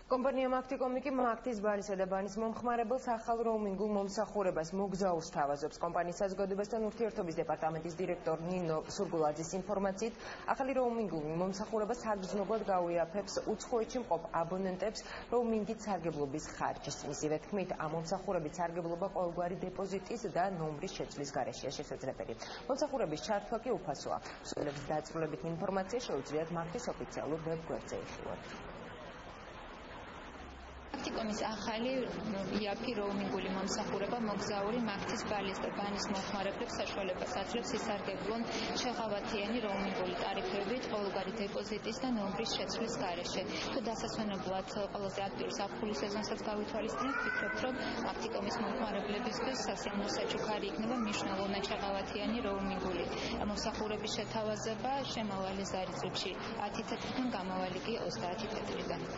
კომპანია Makticom კი მაგთის ბარისა და ბანის მომხმარებელს ახალ როუმინგულ მომსახურებას მოგზაურს თავაზობს. კომპანიის საზოგადოებასთან ურთიერთობის დეპარტამენტის დირექტორ ნინო სურგულაძის ინფორმაციით, ახალი როუმინგული მომსახურება საგრძნობლად გაუიაფებს უცხოეთში მყოფ აბონენტებს როუმინგით სარგებლობის ხარჯს. მისივე თქმით, ამ მომსახურებით სარგებლობა ყოველგვარი დეპოზიტის და ნომრის შეცვლის გარეშეა შესაძლებელი. მომსახურების ჩართვა კი უფასოა. მსვლელებს დაწვრილებით ინფორმაცია შეუძლიათ მაგთის ოფიციალურ ვებგვერდზე იხილოთ. Makticom-ის ახალი იაფი როუმინგული მომსახურება მოგზაური მაგთის ბალის და ბანის მომხმარებლებს საშუალებას აძლევს ისარგებლონ შეღავათიანი როუმინგული ტარიფებით ყოველგვარი დეპოზიტის და ნომრის შეცვლის გარეშე. თუ დასასვენებლად ყველაზე აქტიური ზაფხულის სეზონსაც გავითვალისწინებთ, ვფიქრობთ, რომ Makticom-ის მომხმარებლებისთვის სასიამოვნო საჩუქარი იქნება მნიშვნელოვნად შეღავათიანი როუმინგული მომსახურების შეთავაზება შემავალი ზარი წლებში 10 თეთრიდან გამავალი კი 30 თეთრიდან.